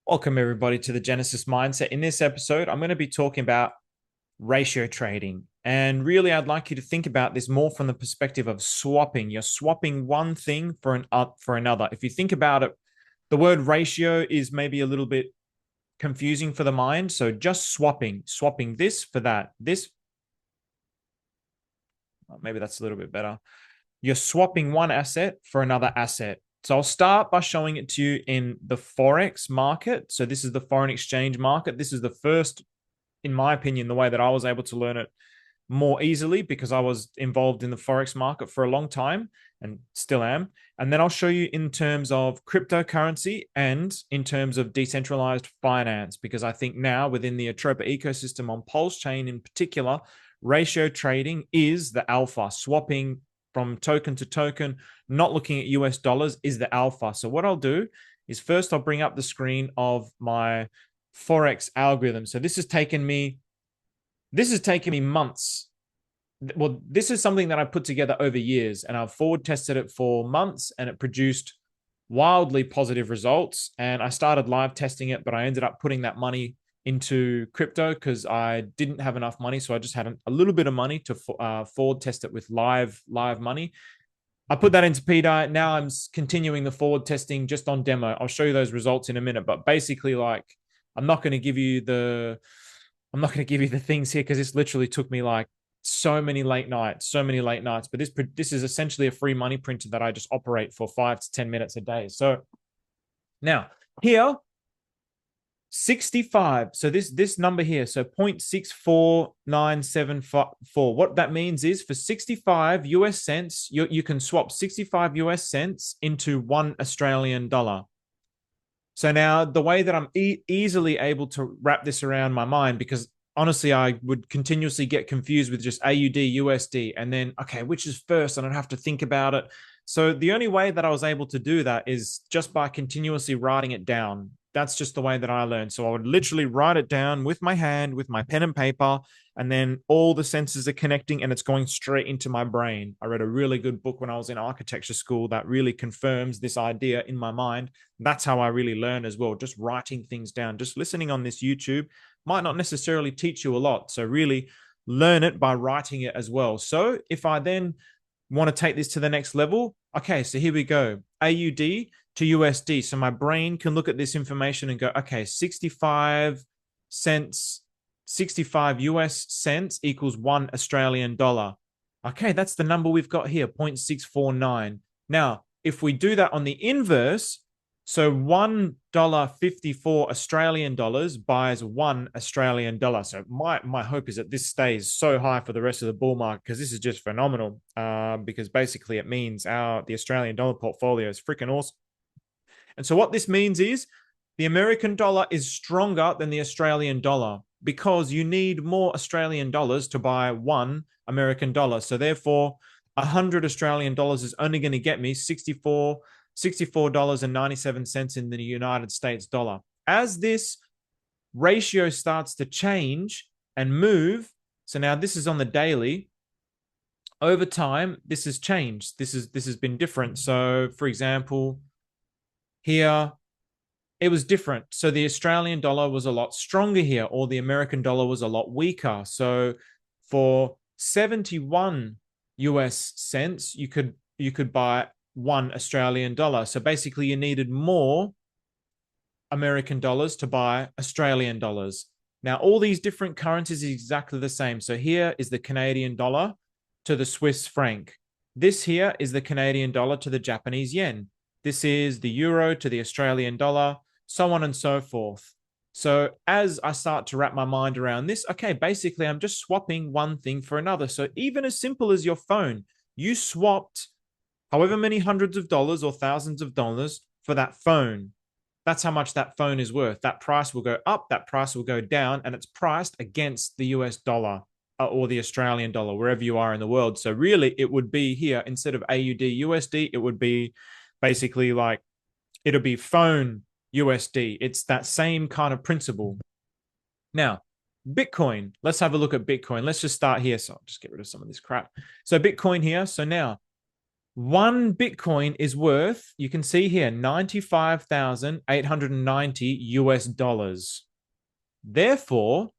Welcome, everybody, to the Genesis Mindset. In this episode, I'm going to be talking about ratio trading. And really, I'd like you to think about this more from the perspective of swapping. You're swapping one thing for another. If you think about it, the word ratio is maybe a little bit confusing for the mind. So just swapping this for that. Maybe that's a little bit better. You're swapping one asset for another asset. So I'll start by showing it to you in the Forex market. So this is the foreign exchange market. This is the first, in my opinion, the way that I was able to learn it more easily because I was involved in the Forex market for a long time and still am. And then I'll show you in terms of cryptocurrency and in terms of decentralized finance, because I think now within the Atropa ecosystem on Pulse Chain in particular, ratio trading is the alpha. Swapping from token to token, not looking at US dollars, is the alpha. So what I'll do is first I'll bring up the screen of my Forex algorithm. So this has taken me months. Well, this is something that I put together over years, and I've forward tested it for months, and it produced wildly positive results. And I started live testing it, but I ended up putting that money into crypto because I didn't have enough money. So I just had a little bit of money to forward test it with live money. I put that into PDI. Now I'm continuing the forward testing just on demo. I'll show you those results in a minute. But basically, like, I'm not going to give you the things here because this literally took me like so many late nights. But this is essentially a free money printer that I just operate for 5 to 10 minutes a day. So now here, 65. So this number here, so 0.64974. What that means is for 65 US cents, you can swap 65 US cents into $1 Australian. So now the way that I'm easily able to wrap this around my mind, because honestly, I would continuously get confused with just AUD, USD, and then, okay, which is first? And I'd have to think about it. So the only way that I was able to do that is just by continuously writing it down. That's just the way that I learned. So I would literally write it down with my hand, with my pen and paper, and then all the senses are connecting and it's going straight into my brain. I read a really good book when I was in architecture school that really confirms this idea in my mind. That's how I really learn as well, just writing things down. Just listening on this YouTube might not necessarily teach you a lot. So really learn it by writing it as well. So if I then want to take this to the next level, okay, so here we go. AUD to USD. So my brain can look at this information and go, okay, 65 cents, 65 US cents equals $1 Australian. Okay, that's the number we've got here, 0.649. Now, if we do that on the inverse, so $1.54 Australian dollars buys $1 Australian. So my hope is that this stays so high for the rest of the bull market because this is just phenomenal. Because basically it means the Australian dollar portfolio is freaking awesome. And so what this means is the American dollar is stronger than the Australian dollar because you need more Australian dollars to buy $1 American. So therefore, 100 Australian dollars is only going to get me $64.97 in the United States dollar. As this ratio starts to change and move, so now this is on the daily. Over time, this has changed. This has been different. So, for example, here it was different. So the Australian dollar was a lot stronger here, or the American dollar was a lot weaker. So for 71 US cents, you could buy $1 Australian. So basically you needed more American dollars to buy Australian dollars. Now, all these different currencies is exactly the same. So here is the Canadian dollar to the Swiss franc. This here is the Canadian dollar to the Japanese yen. This is the euro to the Australian dollar, so on and so forth. So as I start to wrap my mind around this, okay, basically I'm just swapping one thing for another. So even as simple as your phone, you swapped however many hundreds of dollars or thousands of dollars for that phone. That's how much that phone is worth. That price will go up, that price will go down, and it's priced against the US dollar or the Australian dollar, wherever you are in the world. So really, it would be here, instead of AUD USD, it would be basically like, it'll be phone USD. It's that same kind of principle. Now, Bitcoin, let's have a look at Bitcoin. Let's just start here. So I'll just get rid of some of this crap. So Bitcoin here. So now One Bitcoin is worth, you can see here, 95,890 US dollars. Therefore,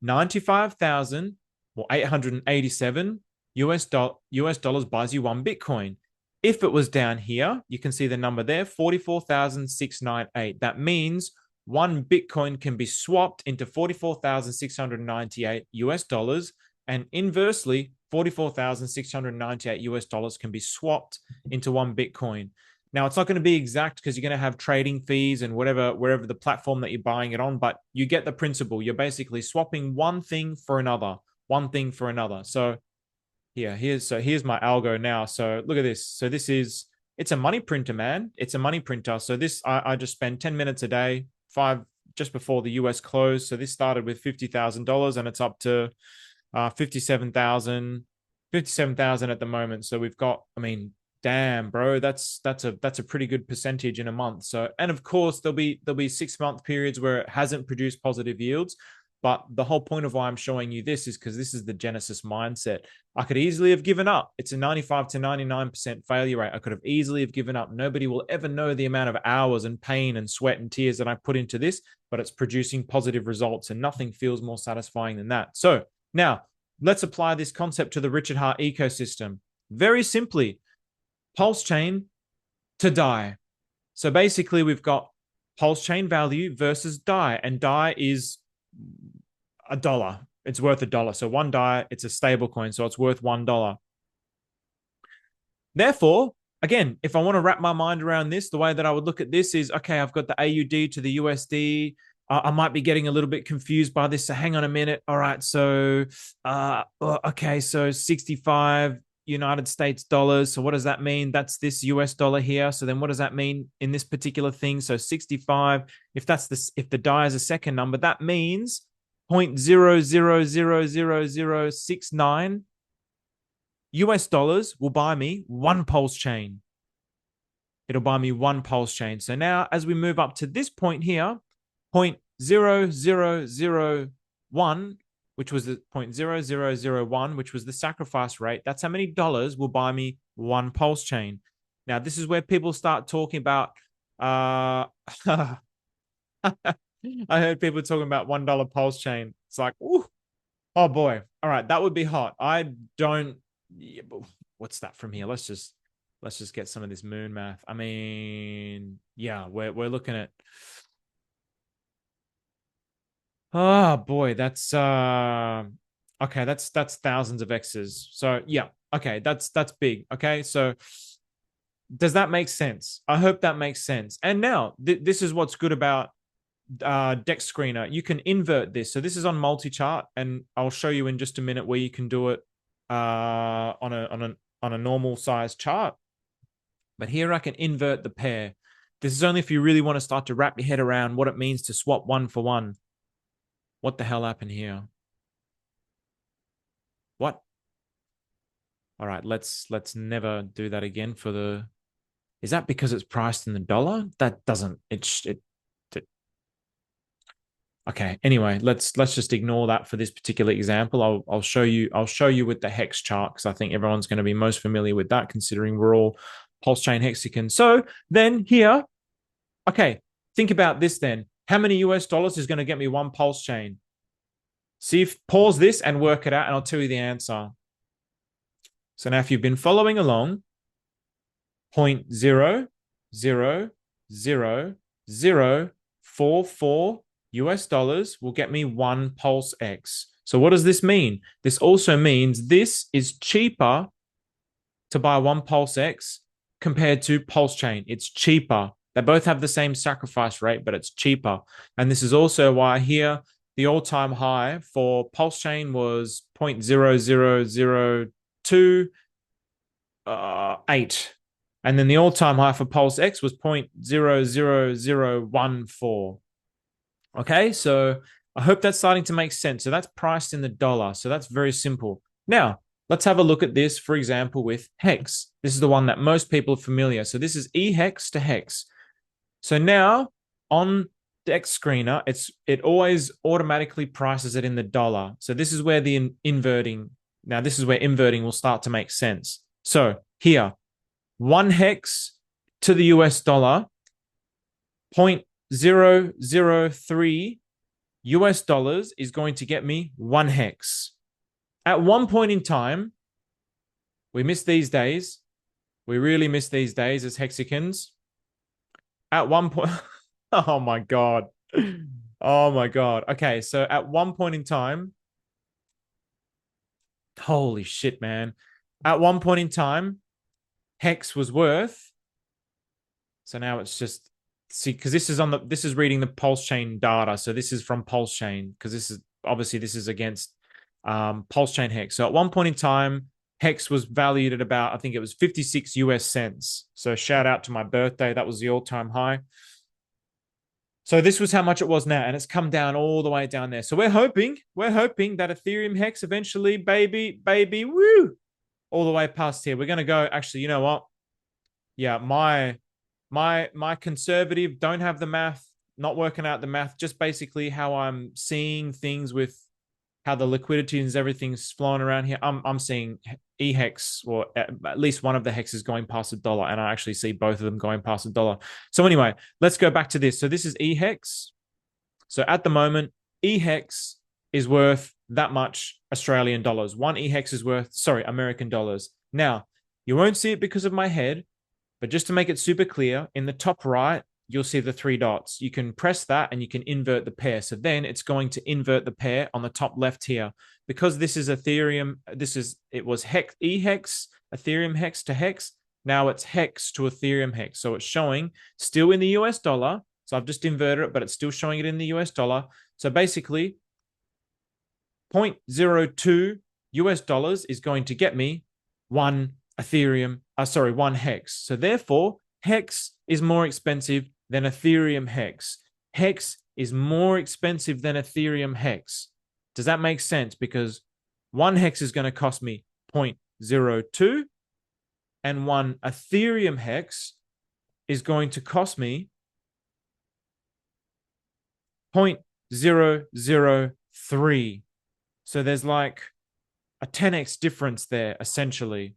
95,000 or 887 US dollars buys you one Bitcoin. If it was down here, you can see the number there, 44,698. That means one Bitcoin can be swapped into 44,698 US dollars. And inversely, 44,698 US dollars can be swapped into one Bitcoin. Now, it's not going to be exact because you're going to have trading fees and wherever the platform that you're buying it on, but you get the principle. You're basically swapping one thing for another, one thing for another. So here's my algo now. So look at this. So it's a money printer, man. It's a money printer. So this, I just spend 10 minutes a day, just before the US closed. So this started with $50,000 and it's up to 57,000 at the moment. So we've got, I mean, damn, bro, that's a pretty good percentage in a month. So, and of course there'll be 6-month periods where it hasn't produced positive yields. But the whole point of why I'm showing you this is because this is the Genesis mindset. I could easily have given up. It's a 95 to 99% failure rate. I could have easily have given up. Nobody will ever know the amount of hours and pain and sweat and tears that I put into this, but it's producing positive results and nothing feels more satisfying than that. So now let's apply this concept to the Richard Heart ecosystem. Very simply, pulse chain to DAI. So basically we've got pulse chain value versus DAI, and DAI is $1. It's worth $1. So one DAI, it's a stable coin, so it's worth $1. Therefore, again, if I want to wrap my mind around this, the way that I would look at this is, okay, I've got the AUD to the USD. I might be getting a little bit confused by this. So hang on a minute. All right. So, okay. So 65 United States dollars. So what does that mean? That's this US dollar here. So then what does that mean in this particular thing? So 65, if the DAI is a second number, that means 0.000069 US dollars will buy me one pulse chain. It'll buy me one pulse chain. So now as we move up to this point here, 0.0001, which was the 0.0001, which was the sacrifice rate. That's how many dollars will buy me one pulse chain. Now, this is where people start talking about, I heard people talking about $1 pulse chain. It's like, ooh, oh boy. All right, that would be hot. What's that from here? Let's just get some of this moon math. I mean, yeah, we're looking at, oh boy, that's okay, that's thousands of X's. So yeah, okay, that's big. Okay, so does that make sense? I hope that makes sense. And now this is what's good about Dex Screener. You can invert this. So this is on multi-chart, and I'll show you in just a minute where you can do it on a normal size chart. But here I can invert the pair. This is only if you really want to start to wrap your head around what it means to swap one for one. What the hell happened here? What? All right, let's never do that again for the. Is that because it's priced in the dollar? That doesn't. Okay. Anyway, let's just ignore that for this particular example. I'll show you with the hex chart because I think everyone's going to be most familiar with that, considering we're all pulse chain hexagon. So then here, okay, think about this then. How many US dollars is going to get me one pulse chain? Pause this and work it out, and I'll tell you the answer. So now if you've been following along, 0.0000044 US dollars will get me one pulse X. So what does this mean? This also means this is cheaper to buy one pulse X compared to pulse chain. It's cheaper. They both have the same sacrifice rate, but it's cheaper. And this is also why here the all-time high for pulse chain was 0.00028. And then the all-time high for pulse X was 0.00014. Okay, so I hope that's starting to make sense. So that's priced in the dollar. So that's very simple. Now, let's have a look at this, for example, with hex. This is the one that most people are familiar. So this is eHex to hex. So now on Dex Screener, it always automatically prices it in the dollar. So this is where inverting will start to make sense. So here, 1 hex to the US dollar, 0.003 US dollars is going to get me 1 hex. At one point in time, we miss these days. We really miss these days as Hexicans. At one point, oh my God. Oh my God. Okay, so at one point in time, holy shit, man. At one point in time, Hex was worth. So now it's just see, because this is reading the Pulse Chain data. So this is from Pulse Chain, because this is against Pulse Chain Hex. So at one point in time, Hex was valued at about, I think it was 56 US cents. So shout out to my birthday. That was the all-time high. So this was how much it was now, and it's come down all the way down there. So we're hoping that Ethereum Hex eventually, baby, woo, all the way past here. We're going to go, actually, you know what? Yeah, my conservative, don't have the math, not working out the math, just basically how I'm seeing things with how the liquidity and everything's flowing around here. I'm seeing EHEX, or at least one of the hexes going past $1, and I actually see both of them going past $1. So anyway, let's go back to this. So this is EHEX. So at the moment, EHEX is worth that much Australian dollars. One EHEX is worth, American dollars. Now, you won't see it because of my head, but just to make it super clear, in the top right, you'll see the 3 dots. You can press that and you can invert the pair. So then it's going to invert the pair on the top left here. Because this is Ethereum, it was hex, EHEX, Ethereum hex to hex. Now it's hex to Ethereum hex. So it's showing still in the US dollar. So I've just inverted it, but it's still showing it in the US dollar. So basically, 0.02 US dollars is going to get me 1 1 hex. So therefore, hex is more expensive than Ethereum hex. Hex is more expensive than Ethereum hex. Does that make sense? Because 1 hex is going to cost me 0.02, and 1 Ethereum hex is going to cost me 0.003. So there's like a 10x difference there, essentially.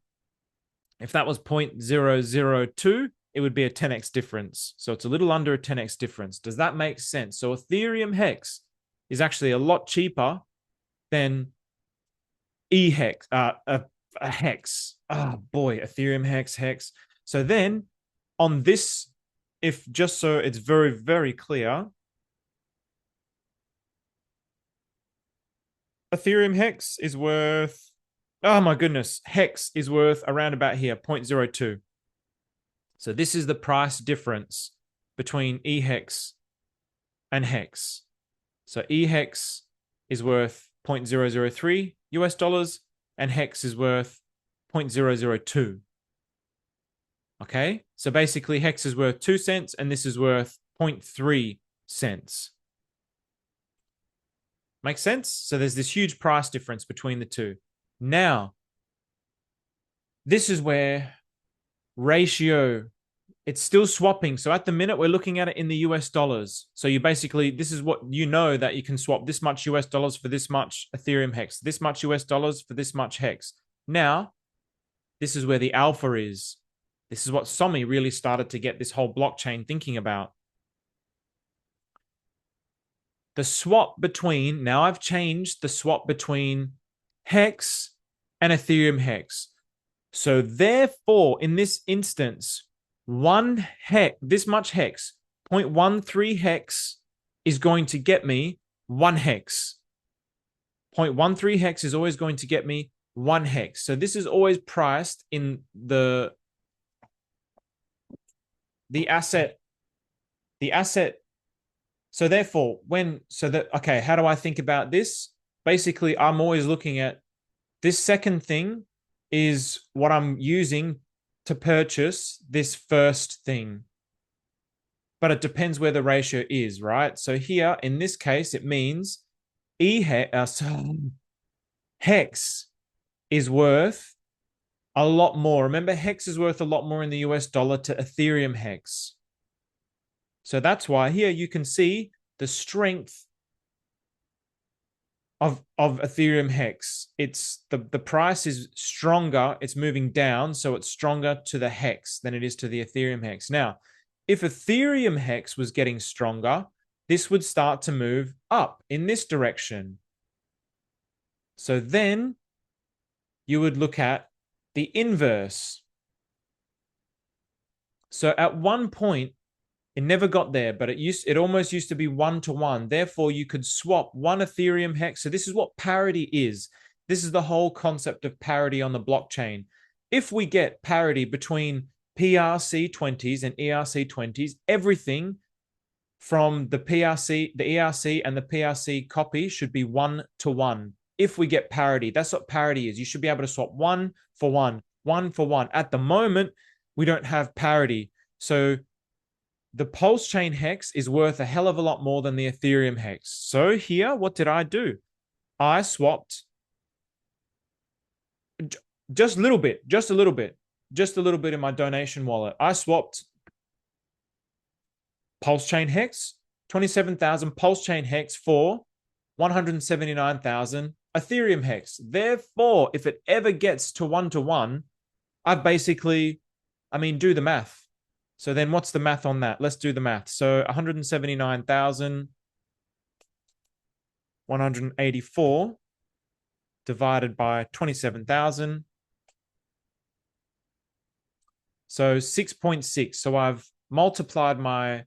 If that was 0.002, it would be a 10x difference. So it's a little under a 10x difference. Does that make sense? So Ethereum Hex is actually a lot cheaper than EHEX, a Hex. Oh boy, Ethereum Hex. So then on this, if just so it's very, very clear, Ethereum Hex is worth, oh my goodness, Hex is worth around about here, 0.02. So this is the price difference between EHEX and Hex. So EHEX is worth 0.003 US dollars, and Hex is worth 0.002. Okay, so basically Hex is worth 2 cents and this is worth 0.3 cents. Make sense? So there's this huge price difference between the two. Now, this is where ratio, it's still swapping. So at the minute, we're looking at it in the US dollars. So you basically, this is what you know, that you can swap this much US dollars for this much Ethereum Hex, this much US dollars for this much Hex. Now, this is where the alpha is. This is what Somi really started to get this whole blockchain thinking about. The swap between, now I've changed the swap between Hex and Ethereum Hex. So therefore, in this instance, this much Hex, 0.13 Hex is going to get me 1 Hex. 0.13 Hex is always going to get me 1 Hex. So this is always priced in the asset. So therefore, okay, how do I think about this? Basically, I'm always looking at this second thing is what I'm using to purchase this first thing. But it depends where the ratio is, right? So here, in this case, it means Hex is worth a lot more. Remember, Hex is worth a lot more in the US dollar to Ethereum Hex. So that's why here you can see the strength of Ethereum hex. It's the price is stronger. It's moving down, so it's stronger to the hex than it is to the Ethereum hex. Now, if Ethereum hex was getting stronger, this would start to move up in this direction. So then you would look at the inverse. So at one point, it never got there, but it almost used to be 1-to-1. Therefore, you could swap one Ethereum hex. So this is what parity is. This is the whole concept of parity on the blockchain. If we get parity between PRC20s and ERC20s, everything from the PRC, the ERC and the PRC copy should be 1-to-1. If we get parity, that's what parity is. You should be able to swap 1-for-1, 1-for-1. At the moment, we don't have parity. So the Pulse Chain Hex is worth a hell of a lot more than the Ethereum Hex. So here, what did I do? I swapped just a little bit in my donation wallet. I swapped Pulse Chain Hex, 27,000 Pulse Chain Hex for 179,000 Ethereum Hex. Therefore, if it ever gets to 1-to-1, I've basically, do the math. So then what's the math on that? Let's do the math. So 179,184 divided by 27,000. So 6.6. So I've multiplied my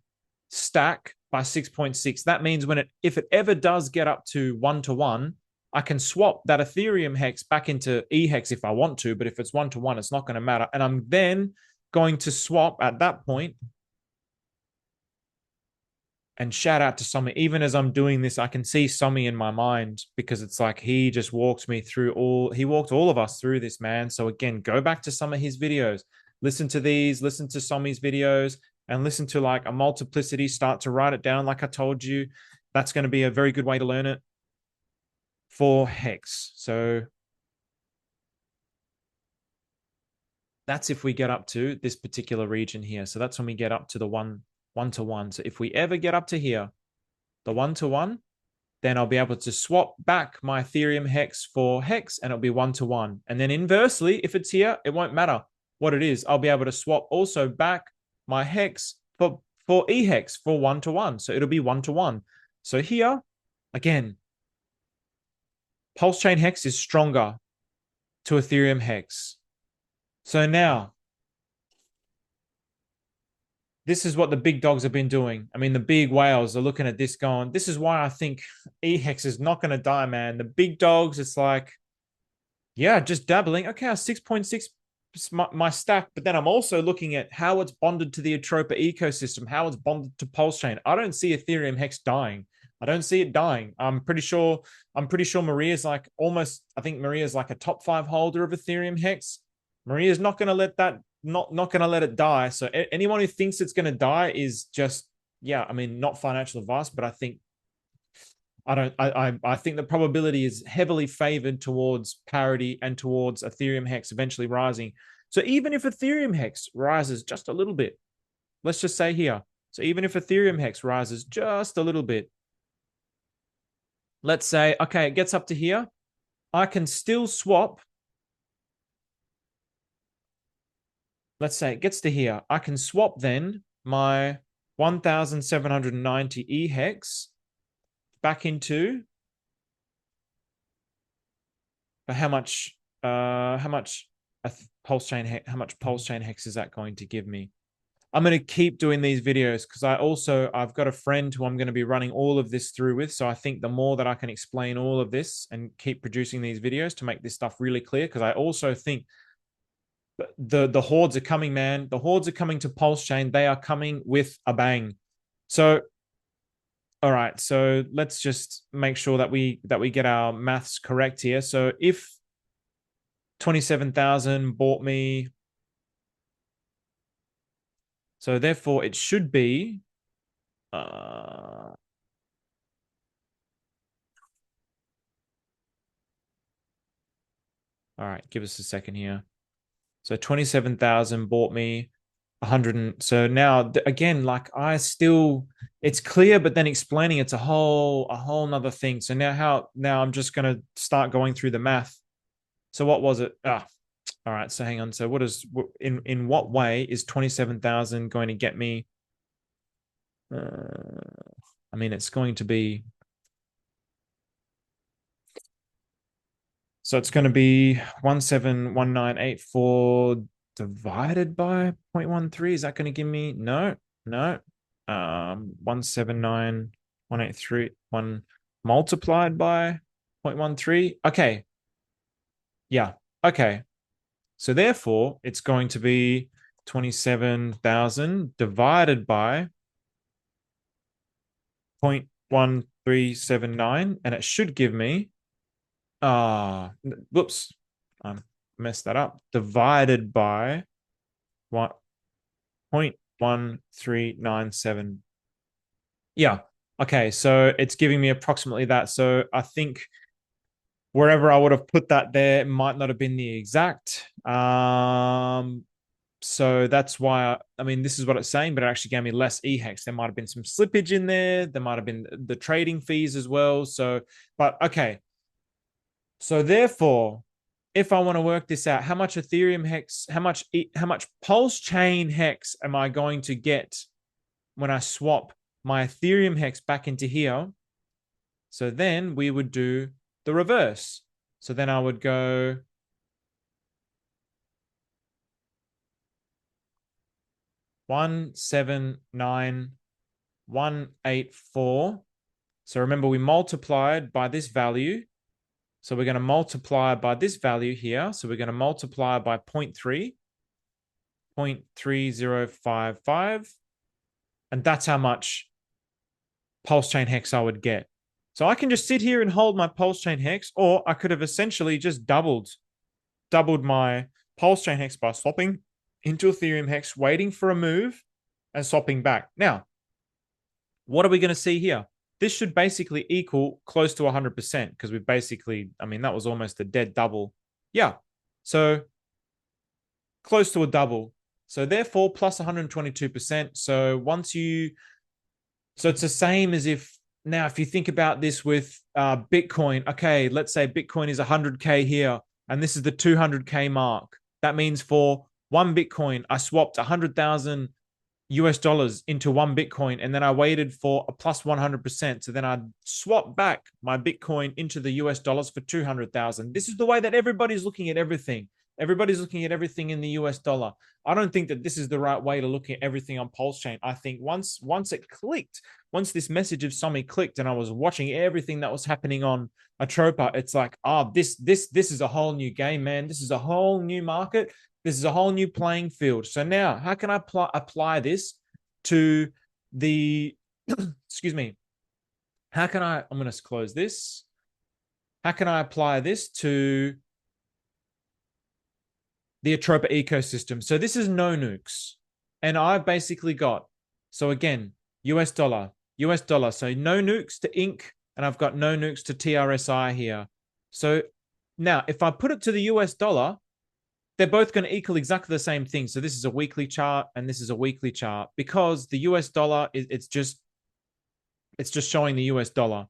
stack by 6.6. That means if it ever does get up to 1-to-1, I can swap that Ethereum hex back into eHex if I want to, but if it's 1-to-1, it's not going to matter. And I'm then going to swap at that point. And shout out to Somi. Even as I'm doing this, I can see Somi in my mind because it's like he just walks me through he walked all of us through this, man. So again, go back to some of his videos, listen to Somi's videos, and listen to like a multiplicity, start to write it down like I told you. That's going to be a very good way to learn it for hex. So that's if we get up to this particular region here. So that's when we get up to the 1-to-1. So if we ever get up to here, the 1-to-1, then I'll be able to swap back my Ethereum hex for hex and it'll be 1-to-1. And then inversely, if it's here, it won't matter what it is. I'll be able to swap also back my hex for eHex for 1-to-1. So it'll be 1-to-1. So here, again, Pulse Chain Hex is stronger to Ethereum Hex. So now, this is what the big dogs have been doing. The big whales are looking at this going, this is why I think eHex is not going to die, man. The big dogs, it's like, yeah, just dabbling. Okay, 6.6 my stack, but then I'm also looking at how it's bonded to the Atropa ecosystem, how it's bonded to Pulse Chain. I don't see Ethereum Hex dying. I don't see it dying. I'm pretty sure Maria's like I think Maria's like a top 5 holder of Ethereum Hex. Maria's not going to let that, not going to let it die. So anyone who thinks it's going to die is just, not financial advice, but I think I think the probability is heavily favored towards parity and towards Ethereum Hex eventually rising. So even if Ethereum Hex rises just a little bit, let's just say here. So even if Ethereum Hex rises just a little bit, let's say, okay, it gets up to here, I can still swap. Let's say it gets to here. I can swap then my 1,790 eHex back into how much Pulse Chain Hex is that going to give me? I'm going to keep doing these videos because I've got a friend who I'm going to be running all of this through with. So I think the more that I can explain all of this and keep producing these videos to make this stuff really clear, because I also think the hordes are coming, man. The hordes are coming to Pulse Chain. They are coming with a bang. So, all right. So let's just make sure that we get our maths correct here. So if 27,000 bought me, so therefore it should be all right, give us a second here. So 27,000 bought me 100. So now again, like I still, it's clear, but then explaining it's a whole nother thing. So now I'm just going to start going through the math. So what was it? All right. So hang on. So in what way is 27,000 going to get me? I mean, it's going to be, so it's going to be 171984 divided by 0.13. Is that going to give me? No, no. 179183 multiplied by 0.13. Okay. Yeah. Okay. So therefore, it's going to be 27,000 divided by 0.1379, and it should give me, whoops, I messed that up. Divided by what? 0.1397. Yeah. Okay. So it's giving me approximately that. So I think wherever I would have put that there, it might not have been the exact. So that's why I mean, this is what it's saying, but it actually gave me less EHEX. There might have been some slippage in there. There might have been the trading fees as well. So, but okay. So therefore, if I want to work this out, how much Ethereum hex, how much Pulse chain hex am I going to get when I swap my Ethereum hex back into here? So then we would do the reverse. So then I would go 179184. So remember, we multiplied by this value. So we're going to multiply by this value here. So we're going to multiply by 0.3055. And that's how much pulse chain hex I would get. So I can just sit here and hold my pulse chain hex, or I could have essentially just doubled my pulse chain hex by swapping into Ethereum hex, waiting for a move and swapping back. Now, what are we going to see here? This should basically equal close to 100% because we basically, I mean, that was almost a dead double. Yeah. So close to a double. So therefore, plus 122%. So so it's the same as if, now, if you think about this with Bitcoin, okay, let's say Bitcoin is 100K here, and this is the 200K mark. That means for one Bitcoin, I swapped 100,000 US dollars into one Bitcoin, and then I waited for a plus 100%. So then I swapped back my Bitcoin into the US dollars for 200,000. This is the way that everybody's looking at everything. Everybody's looking at everything in the US dollar. I don't think that this is the right way to look at everything on Pulse Chain. I think once it clicked, once this message of Somi clicked, and I was watching everything that was happening on Atropa, it's like, this is a whole new game, man. This is a whole new market. This is a whole new playing field. So now, how can I apply this to the, excuse me, I'm going to close this. How can I apply this to the Atropa ecosystem? So this is no nukes. And I've basically got, so again, US dollar. So no nukes to Inc. And I've got no nukes to TRSI here. So now, if I put it to the US dollar, they're both going to equal exactly the same thing. So this is a weekly chart and this is a weekly chart, because the US dollar it's just showing the US dollar.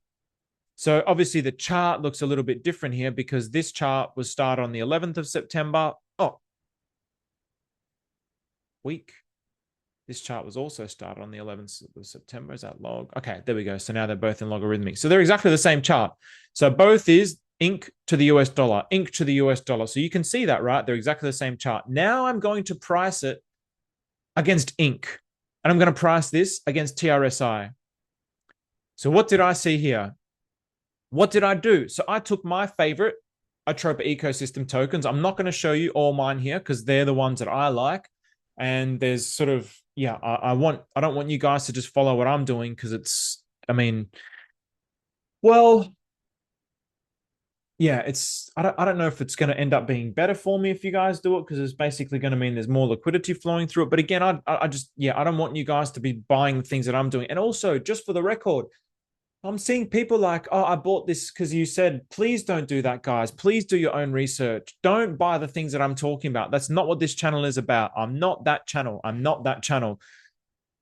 So obviously the chart looks a little bit different here because this chart was started on the 11th of September. Week. This chart was also started on the 11th of September. Is that log? Okay, there we go. So now they're both in logarithmic. So they're exactly the same chart. So both is Inc to the US dollar, Inc to the US dollar. So you can see that, right? They're exactly the same chart. Now I'm going to price it against Inc. And I'm going to price this against TRSI. So what did I see here? What did I do? So I took my favorite Atropa ecosystem tokens. I'm not going to show you all mine here because they're the ones that I like. And there's sort of, yeah, I don't want you guys to just follow what I'm doing because it's, I mean, well, yeah, I don't know if it's going to end up being better for me if you guys do it, because it's basically going to mean there's more liquidity flowing through it. But again, I just, yeah, I don't want you guys to be buying the things that I'm doing. And also, just for the record, I'm seeing people like, oh, I bought this because you said, please don't do that, guys. Please do your own research. Don't buy the things that I'm talking about. That's not what this channel is about. I'm not that channel. I'm not that channel.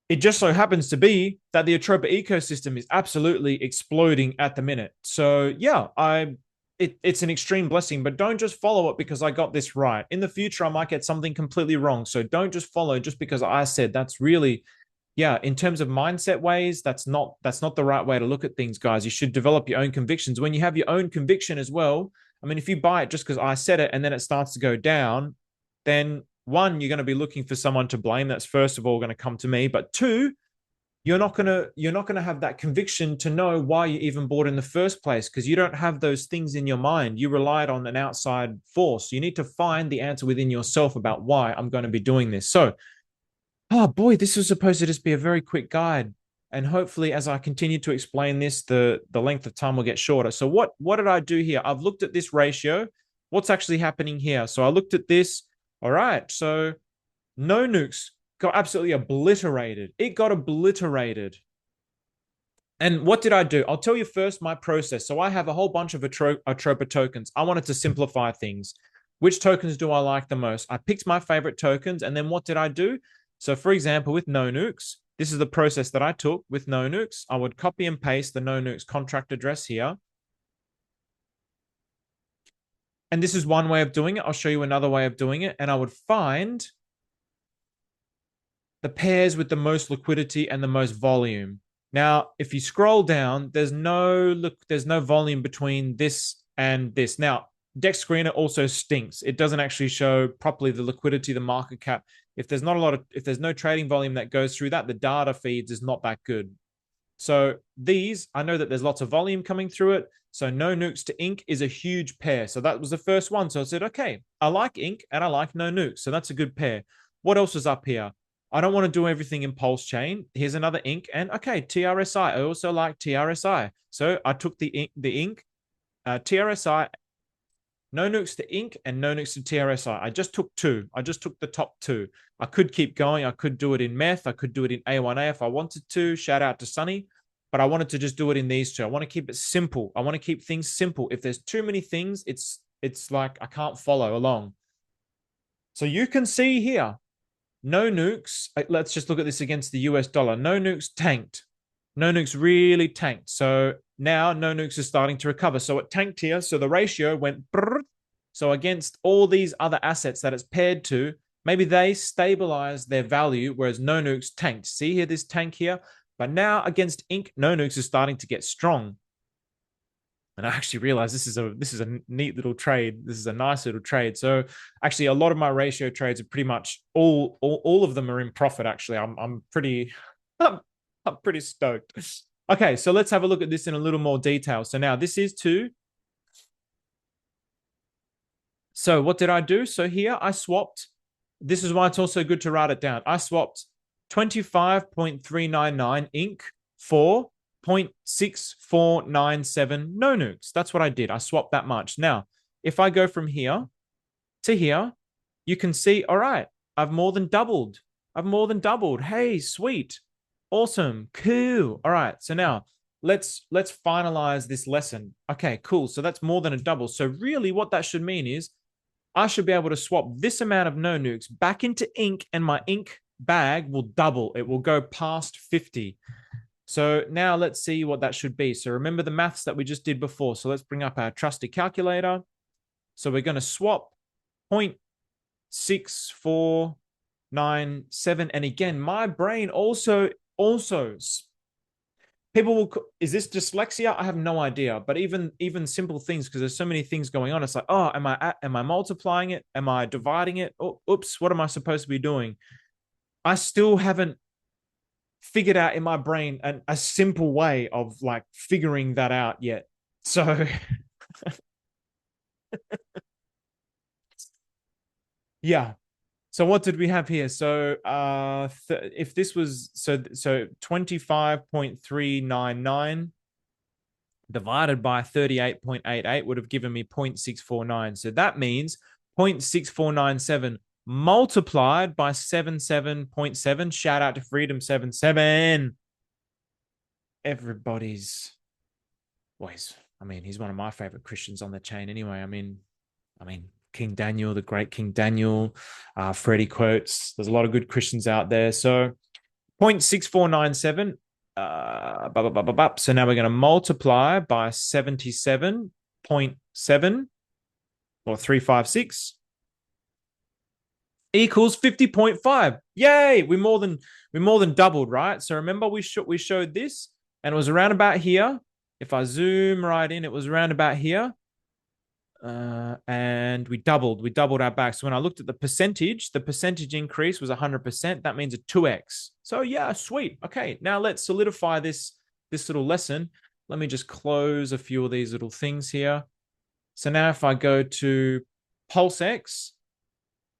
It just so happens to be that the Atropa ecosystem is absolutely exploding at the minute. So yeah, it's an extreme blessing, but don't just follow it because I got this right. In the future, I might get something completely wrong. So don't just follow just because I said that's really, yeah, in terms of mindset ways, that's not the right way to look at things, guys. You should develop your own convictions. When you have your own conviction as well, I mean, if you buy it just because I said it and then it starts to go down, then one, you're going to be looking for someone to blame. That's first of all going to come to me. But two, you're not gonna have that conviction to know why you even bought in the first place because you don't have those things in your mind. You relied on an outside force. You need to find the answer within yourself about why I'm going to be doing this. So, oh boy, this was supposed to just be a very quick guide. And hopefully, as I continue to explain this, the length of time will get shorter. So what did I do here? I've looked at this ratio. What's actually happening here? So I looked at this. All right. So no nukes got absolutely obliterated. It got obliterated. And what did I do? I'll tell you first my process. So I have a whole bunch of Atropa tokens. I wanted to simplify things. Which tokens do I like the most? I picked my favorite tokens. And then what did I do? So for example, with no nukes, this is the process that I took with no nukes. I would copy and paste the no nukes contract address here. And this is one way of doing it. I'll show you another way of doing it. And I would find the pairs with the most liquidity and the most volume. Now, if you scroll down, there's no volume between this and this. Now, Dex Screener also stinks. It doesn't actually show properly the liquidity, the market cap. If there's no trading volume that goes through that, the data feeds is not that good. So these, I know that there's lots of volume coming through it. So no nukes to ink is a huge pair. So that was the first one. So I said, okay, I like ink and I like no nukes. So that's a good pair. What else is up here? I don't want to do everything in Pulse Chain. Here's another ink. And okay, TRSI. I also like TRSI. So I took the ink, TRSI, no nukes to ink and no nukes to TRSI. I just took two. I just took the top two. I could keep going. I could do it in meth. I could do it in A1A if I wanted to. Shout out to Sunny. But I wanted to just do it in these two. I want to keep it simple. I want to keep things simple. If there's too many things, it's like I can't follow along. So you can see here, no nukes. Let's just look at this against the US dollar. No nukes tanked. No nukes really tanked. So now no nukes is starting to recover. So it tanked here. So the ratio went. So against all these other assets that it's paired to, maybe they stabilize their value, whereas no nukes tanked. See here, this tank here. But now against ink, no nukes is starting to get strong. And I actually realized this is a neat little trade. This is a nice little trade. So actually, a lot of my ratio trades are pretty much all of them are in profit. Actually, I'm pretty I'm pretty stoked. Okay, so let's have a look at this in a little more detail. So now this is two. So what did I do? So here I swapped. This is why it's also good to write it down. I swapped 25.399 ink for 0.6497 no nukes. That's what I did. I swapped that much. Now, if I go from here to here, you can see, all right, I've more than doubled. I've more than doubled. Hey, sweet. Awesome. Cool. All right. So now let's finalize this lesson. Okay, cool. So that's more than a double. So really what that should mean is I should be able to swap this amount of no nukes back into ink and my ink bag will double. It will go past 50. So now let's see what that should be. So remember the maths that we just did before. So let's bring up our trusty calculator. So we're going to swap 0.6497. And again, my brain also people will, is this dyslexia? I have no idea. But even simple things, because there's so many things going on. It's like, oh, am I multiplying it? Am I dividing it? Oh, oops, what am I supposed to be doing? I still haven't figured out in my brain a simple way of like figuring that out yet. So yeah. So what did we have here? So if this was so 25.399 divided by 38.88 would have given me 0.649. So that means 0.6497 multiplied by 77.7. Shout out to Freedom 77. Everybody's well, he's one of my favorite Christians on the chain anyway. King Daniel, the great King Daniel, Freddie Quotes. There's a lot of good Christians out there. So 0.6497. So now we're going to multiply by 77.7 or 356 equals 50.5. Yay! We more than doubled, right? So remember we showed this and it was around about here. If I zoom right in, it was around about here. And we doubled our back. So when I looked at the percentage increase was 100%. That means a 2x. So yeah, sweet. Okay, now let's solidify this little lesson. Let me just close a few of these little things here. So now if I go to PulseX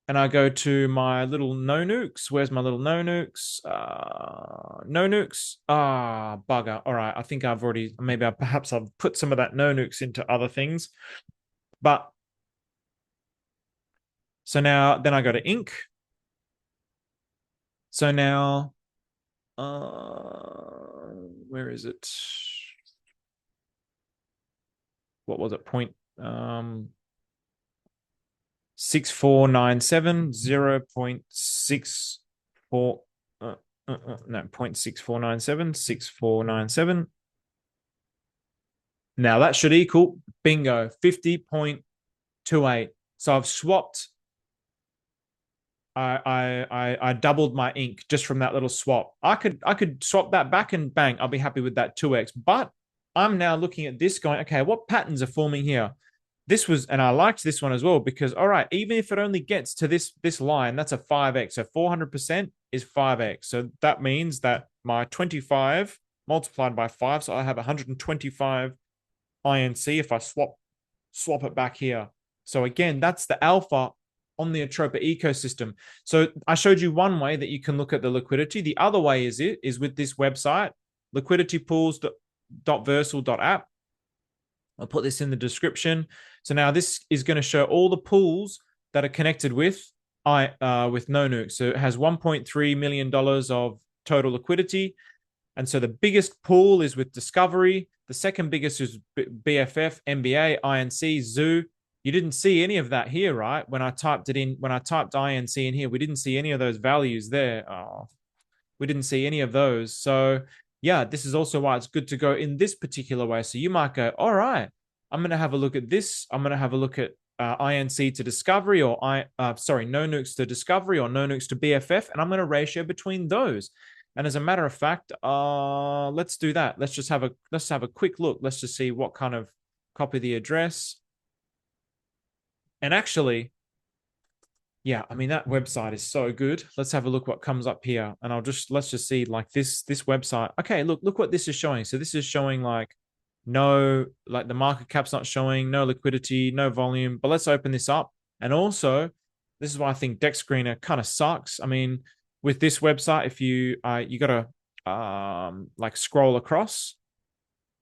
and I go to my little no nukes, where's my little no nukes? No nukes. Bugger. All right, I think I've already, perhaps I've put some of that no nukes into other things. But so now then I go to ink. So now, where is it? What was it? 6497, 0.64, no, 0.6497, 6497. Now that should equal, bingo, 50.28. So I've swapped. I doubled my ink just from that little swap. I could swap that back and bang, I'll be happy with that 2x. But I'm now looking at this going, okay, what patterns are forming here? This was, and I liked this one as well because, all right, even if it only gets to this line, that's a 5x. So 400% is 5x. So that means that my 25 multiplied by 5, so I have 125 INC if I swap it back here. So again, that's the alpha on the Atropa ecosystem. So I showed you one way that you can look at the liquidity. The other way is with this website, liquiditypools.versal.app. I'll put this in the description. So now this is going to show all the pools that are connected with NoNuke. So it has $1.3 million of total liquidity. And so the biggest pool is with Discovery. The second biggest is BFF, NBA, INC, Zoo. You didn't see any of that here, right? When I typed INC in here, we didn't see any of those values there. We didn't see any of those. So yeah, this is also why it's good to go in this particular way. So you might go, all right, I'm going to have a look at this. I'm going to have a look at INC to Discovery or no nukes to Discovery or no nukes to BFF. And I'm going to ratio between those. And as a matter of fact, let's do that. Let's have a quick look. Let's just see what kind of copy the address. And actually, yeah, that website is so good. Let's have a look what comes up here. And let's just see like this website. Okay, look what this is showing. So this is showing like the market cap's not showing, no liquidity, no volume. But let's open this up. And also, this is why I think Deck Screener kind of sucks. With this website, if you got to scroll across,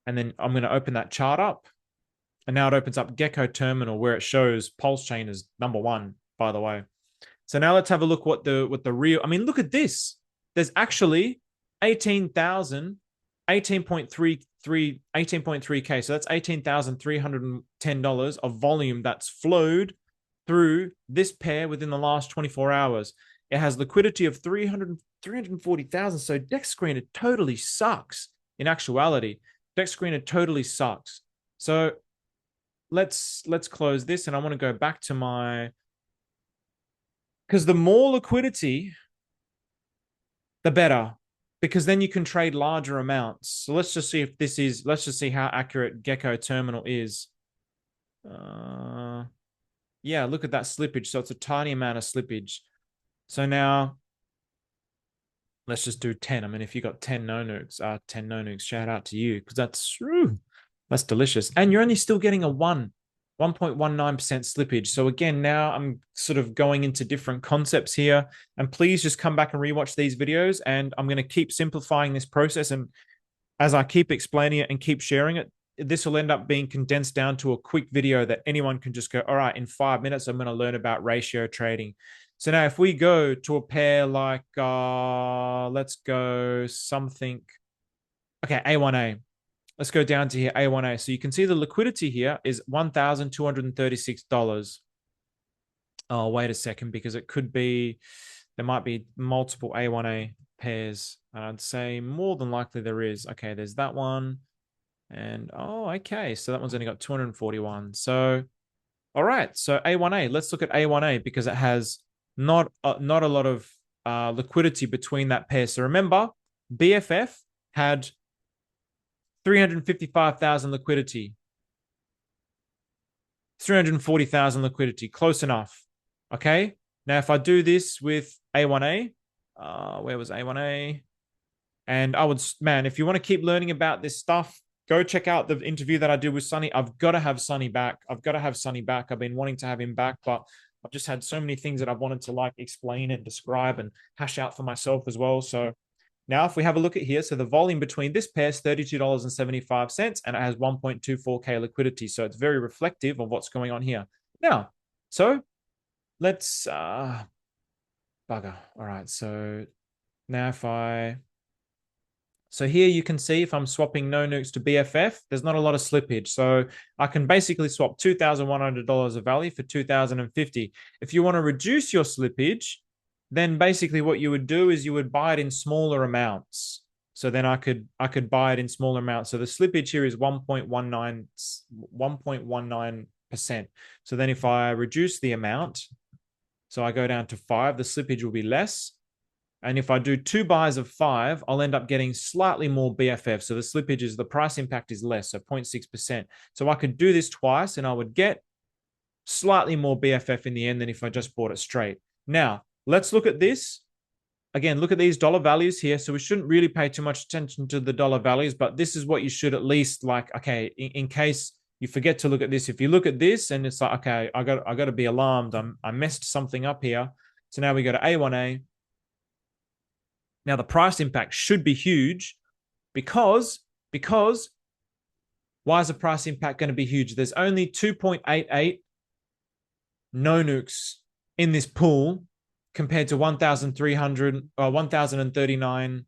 and then I'm going to open that chart up. And now it opens up Gecko Terminal where it shows Pulse Chain is number 1, by the way. So now let's have a look what the real, look at this. There's actually 18.3K. So that's $18,310 of volume that's flowed through this pair within the last 24 hours. It has liquidity of 340,000. So Deck Screener totally sucks in actuality. Deck Screener totally sucks. So let's close this, and I want to go back to because the more liquidity, the better, because then you can trade larger amounts. So let's just see let's just see how accurate Gecko Terminal is. Yeah, look at that slippage. So it's a tiny amount of slippage. So now let's just do 10. If you got 10 no nukes, shout out to you, because that's delicious. And you're only still getting a 1.19% slippage. So again, now I'm sort of going into different concepts here. And please just come back and rewatch these videos. And I'm going to keep simplifying this process. And as I keep explaining it and keep sharing it, this will end up being condensed down to a quick video that anyone can just go, all right, in 5 minutes, I'm going to learn about ratio trading. So now if we go to a pair like, let's go something, okay, A1A. let's go down to here, A1A. So you can see the liquidity here is $1,236. Oh, wait a second, because it could be, there might be multiple A1A pairs. And I'd say more than likely there is. Okay, there's that one. And oh, okay. So that one's only got 241. So, all right. So A1A, let's look at A1A because it has not a lot of liquidity between that pair. So remember, BFF had 355,000 liquidity, 340,000 liquidity, close enough. Okay. Now, if I do this with A1A, where was A1A? And I would, man, if you want to keep learning about this stuff, go check out the interview that I did with Sonny. I've got to have Sonny back. I've been wanting to have him back, but I've just had so many things that I've wanted to like explain and describe and hash out for myself as well. So now if we have a look at here, so the volume between this pair is $32.75 and it has 1.24K liquidity. So it's very reflective of what's going on here. Now, so let's bugger. All right. So now so here you can see if I'm swapping no nukes to BFF, there's not a lot of slippage. So I can basically swap $2,100 of value for $2,050. If you want to reduce your slippage, then basically what you would do is you would buy it in smaller amounts. So then I could buy it in smaller amounts. So the slippage here is 1.19%. So then if I reduce the amount, so I go down to 5, the slippage will be less. And if I do 2 buys of 5, I'll end up getting slightly more BFF. So the slippage is, the price impact is less, so 0.6%. So I could do this twice and I would get slightly more BFF in the end than if I just bought it straight. Now, let's look at this. Again, look at these dollar values here. So we shouldn't really pay too much attention to the dollar values, but this is what you should at least like, okay, in case you forget to look at this. If you look at this and it's like, okay, I got to be alarmed. I messed something up here. So now we go to A1A. Now, the price impact should be huge because why is the price impact going to be huge? There's only 2.88 no nukes in this pool compared to 1,300 or 1,039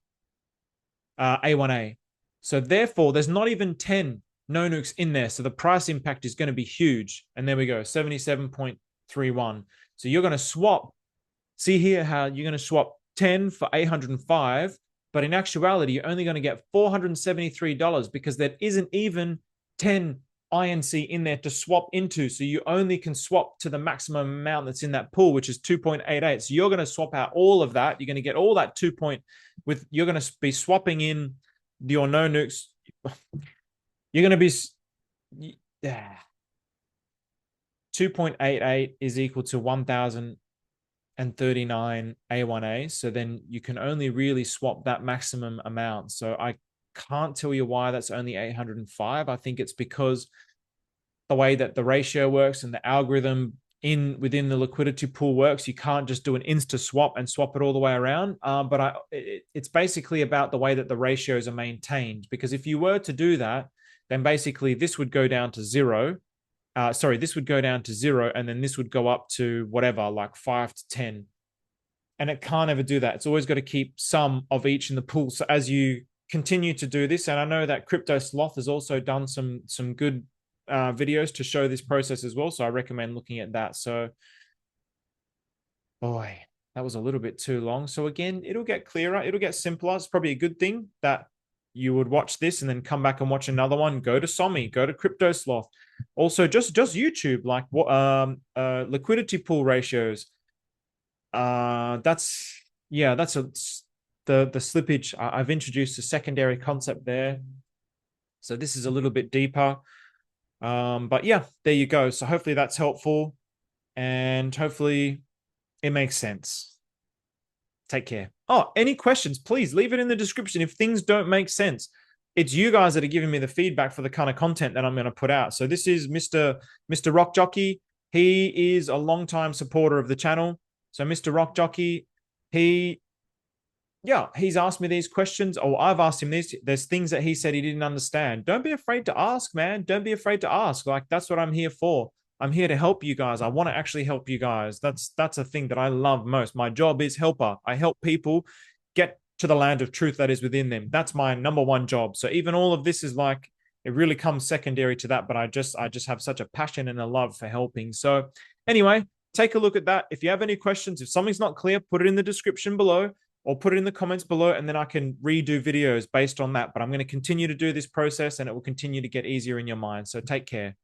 A1A. So therefore, there's not even 10 no nukes in there. So the price impact is going to be huge. And there we go, 77.31. So you're going to swap. See here how you're going to swap 10 for 805, but in actuality, you're only going to get $473 because there isn't even 10 INC in there to swap into. So you only can swap to the maximum amount that's in that pool, which is 2.88. So you're going to swap out all of that. You're going to get all that you're going to be swapping in your no nukes. You're going to be 2.88 is equal to 1,039 A1A. So then you can only really swap that maximum amount. So I can't tell you why that's only 805. I think it's because the way that the ratio works and the algorithm within the liquidity pool works, you can't just do an insta swap and swap it all the way around. But it's basically about the way that the ratios are maintained. Because if you were to do that, then basically this would go down to 0. This would go down to 0, and then this would go up to whatever, like 5 to 10. And it can't ever do that. It's always got to keep some of each in the pool. So as you continue to do this, and I know that Crypto Sloth has also done some good videos to show this process as well. So I recommend looking at that. So, boy, that was a little bit too long. So again, it'll get clearer. It'll get simpler. It's probably a good thing that you would watch this and then come back and watch another one. Go to Somi, go to Crypto Sloth. Also, just YouTube, like what liquidity pool ratios. The slippage. I've introduced a secondary concept there. So this is a little bit deeper. But yeah, there you go. So hopefully that's helpful and hopefully it makes sense. Take care. Oh, any questions, please leave it in the description. If things don't make sense, it's you guys that are giving me the feedback for the kind of content that I'm going to put out. So this is Mr. Rock Jockey. He is a longtime supporter of the channel. So Mr. Rock Jockey, he's asked me these questions, or I've asked him this. There's things that he said he didn't understand. Don't be afraid to ask, man. Don't be afraid to ask. Like, that's what I'm here for. I'm here to help you guys. I want to actually help you guys. That's a thing that I love most. My job is helper. I help people get to the land of truth that is within them. That's my number one job. So even all of this is like, it really comes secondary to that. But I just have such a passion and a love for helping. So anyway, take a look at that. If you have any questions, if something's not clear, put it in the description below or put it in the comments below, and then I can redo videos based on that. But I'm going to continue to do this process, and it will continue to get easier in your mind. So take care.